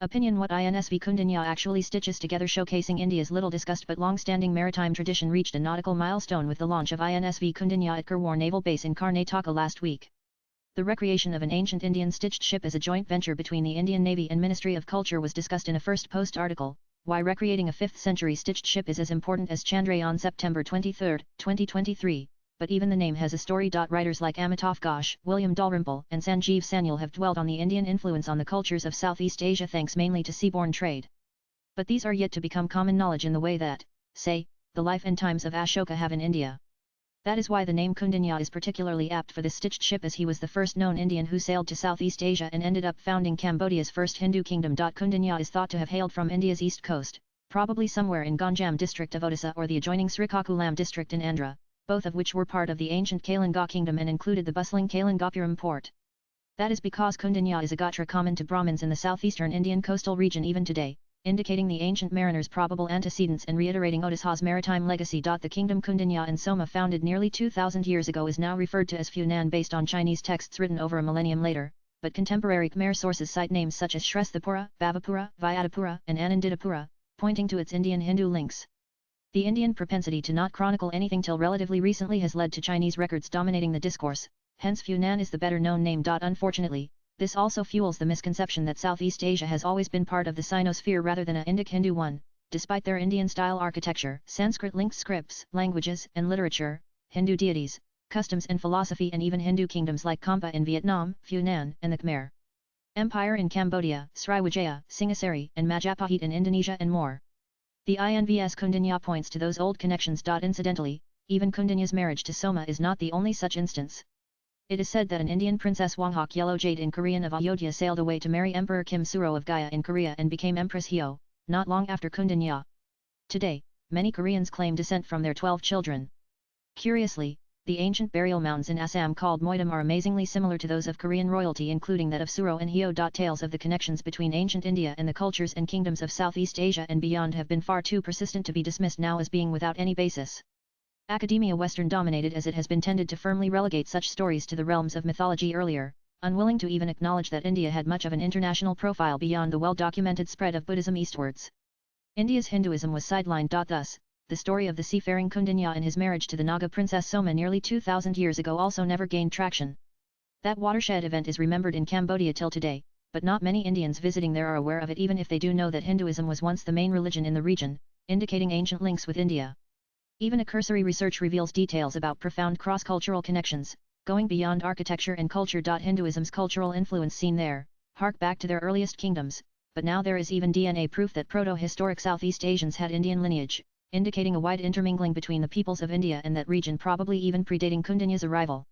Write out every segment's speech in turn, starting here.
Opinion. What INSV Kaundinya actually stitches together, showcasing India's little discussed but long-standing maritime tradition, reached a nautical milestone with the launch of INSV Kaundinya at Karwar Naval Base in Karnataka last week. The recreation of an ancient Indian stitched ship as a joint venture between the Indian Navy and Ministry of Culture was discussed in a First Post article. Why recreating a 5th century stitched ship is as important as Chandrayaan. September 23, 2023. But even the name has a story. Writers like Amitav Ghosh, William Dalrymple, and Sanjeev Sanyal have dwelt on the Indian influence on the cultures of Southeast Asia thanks mainly to seaborne trade. But these are yet to become common knowledge in the way that, say, the life and times of Ashoka have in India. That is why the name Kaundinya is particularly apt for this stitched ship, as he was the first known Indian who sailed to Southeast Asia and ended up founding Cambodia's first Hindu kingdom. Kaundinya is thought to have hailed from India's east coast, probably somewhere in Ganjam district of Odisha or the adjoining Srikakulam district in Andhra, both of which were part of the ancient Kalinga kingdom and included the bustling Kalingapuram port. That is because Kaundinya is a gotra common to Brahmins in the southeastern Indian coastal region even today, indicating the ancient mariners' probable antecedents and reiterating Odisha's maritime legacy. The kingdom Kaundinya and Soma, founded nearly 2,000 years ago, is now referred to as Funan based on Chinese texts written over a millennium later, but contemporary Khmer sources cite names such as Shrestapura, Bhavapura, Vyadapura, and Ananditapura, pointing to its Indian Hindu links. The Indian propensity to not chronicle anything till relatively recently has led to Chinese records dominating the discourse, hence Funan is the better known name. Unfortunately, this also fuels the misconception that Southeast Asia has always been part of the Sinosphere rather than a Indic Hindu one. Despite their Indian-style architecture, Sanskrit-linked scripts, languages, and literature, Hindu deities, customs and philosophy, and even Hindu kingdoms like Kampa in Vietnam, Funan, and the Khmer Empire in Cambodia, Sriwijaya, Singasari, and Majapahit in Indonesia, and more. The INVS Kaundinya points to those old connections. Incidentally, even Kaundinya's marriage to Soma is not the only such instance. It is said that an Indian princess Wanghak Yellow Jade in Korean of Ayodhya sailed away to marry Emperor Kim Suro of Gaya in Korea and became Empress Hyo, not long after Kaundinya. Today, many Koreans claim descent from their 12 children. Curiously, the ancient burial mounds in Assam called Moidam are amazingly similar to those of Korean royalty, including that of Suro and Hyo. Tales of the connections between ancient India and the cultures and kingdoms of Southeast Asia and beyond have been far too persistent to be dismissed now as being without any basis. Academia, Western dominated as it has been, tended to firmly relegate such stories to the realms of mythology earlier, unwilling to even acknowledge that India had much of an international profile beyond the well-documented spread of Buddhism eastwards. India's Hinduism was sidelined. Thus, the story of the seafaring Kaundinya and his marriage to the Naga princess Soma nearly 2,000 years ago also never gained traction. That watershed event is remembered in Cambodia till today, but not many Indians visiting there are aware of it, even if they do know that Hinduism was once the main religion in the region, indicating ancient links with India. Even a cursory research reveals details about profound cross-cultural connections, going beyond architecture and culture. Hinduism's cultural influence seen there, hark back to their earliest kingdoms, but now there is even DNA proof that proto-historic Southeast Asians had Indian lineage, indicating a wide intermingling between the peoples of India and that region, probably even predating Kaundinya's arrival.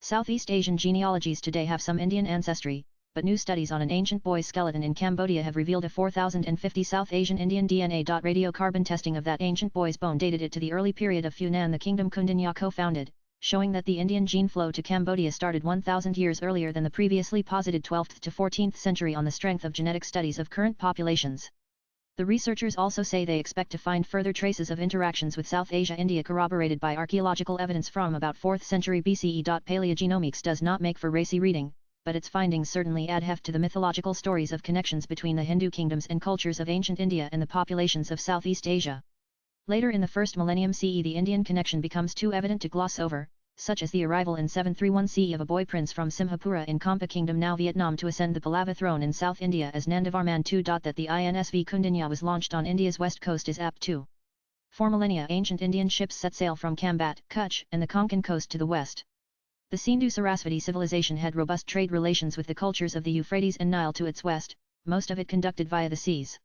Southeast Asian genealogies today have some Indian ancestry, but new studies on an ancient boy's skeleton in Cambodia have revealed a 4050 South Asian Indian DNA. Radiocarbon testing of that ancient boy's bone dated it to the early period of Funan, the kingdom Kaundinya co-founded, showing that the Indian gene flow to Cambodia started 1,000 years earlier than the previously posited 12th to 14th century on the strength of genetic studies of current populations. The researchers also say they expect to find further traces of interactions with South Asia India corroborated by archaeological evidence from about 4th century BCE. Paleogenomics does not make for racy reading, but its findings certainly add heft to the mythological stories of connections between the Hindu kingdoms and cultures of ancient India and the populations of Southeast Asia. Later in the first millennium CE, the Indian connection becomes too evident to gloss over, such as the arrival in 731 CE of a boy prince from Simhapura in Kampa Kingdom, now Vietnam, to ascend the Pallava throne in South India as Nandavarman II. That the INSV Kaundinya was launched on India's west coast is apt too. For millennia, ancient Indian ships set sail from Kambat, Kutch, and the Konkan coast to the west. The Sindhu-Sarasvati civilization had robust trade relations with the cultures of the Euphrates and Nile to its west, most of it conducted via the seas.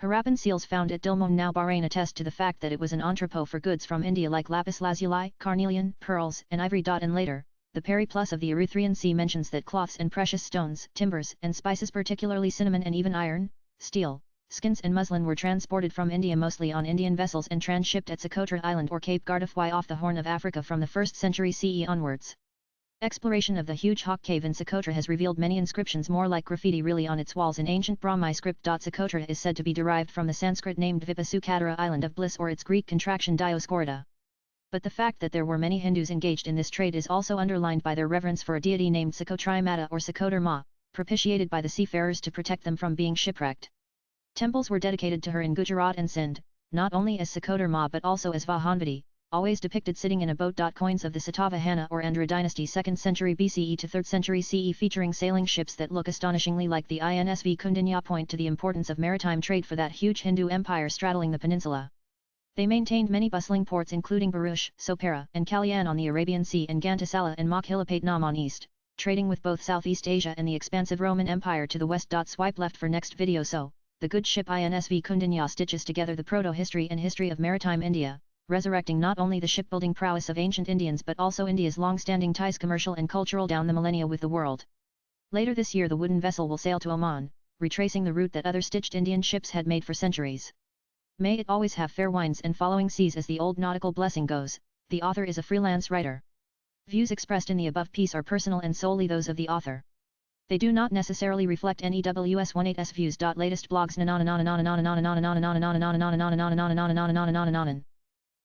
Harappan seals found at Dilmun, now Bahrain, attest to the fact that it was an entrepot for goods from India like lapis lazuli, carnelian, pearls, and ivory. And later, the Periplus of the Erythraean Sea mentions that cloths and precious stones, timbers and spices, particularly cinnamon and even iron, steel, skins and muslin, were transported from India mostly on Indian vessels and transhipped at Socotra Island or Cape Gardafui off the Horn of Africa from the 1st century CE onwards. Exploration of the huge Hawk Cave in Socotra has revealed many inscriptions more like graffiti really on its walls in ancient Brahmi script. Socotra is said to be derived from the Sanskrit name Dvipasukadara, island of bliss, or its Greek contraction Dioscorida. But the fact that there were many Hindus engaged in this trade is also underlined by their reverence for a deity named Socotriamata or Socotor Ma, propitiated by the seafarers to protect them from being shipwrecked. Temples were dedicated to her in Gujarat and Sindh, not only as Sakhotar Ma but also as Vahanvati, always depicted sitting in a boat. Coins of the Satavahana or Andhra dynasty 2nd century BCE to 3rd century CE featuring sailing ships that look astonishingly like the INSV Kaundinya point to the importance of maritime trade for that huge Hindu empire straddling the peninsula. They maintained many bustling ports including Bharuch, Sopara, and Kalyan on the Arabian Sea and Ghantasala and Makhilipatnam on east, trading with both Southeast Asia and the expansive Roman Empire to the west. Swipe left for next video. So, the good ship INSV Kaundinya stitches together the proto-history and history of maritime India, resurrecting not only the shipbuilding prowess of ancient Indians but also India's long-standing ties commercial and cultural down the millennia with the world. Later this year the wooden vessel will sail to Oman, retracing the route that other stitched Indian ships had made for centuries. May it always have fair winds and following seas as the old nautical blessing goes. The author is a freelance writer. Views expressed in the above piece are personal and solely those of the author. They do not necessarily reflect NEWS18's views. Latest blogs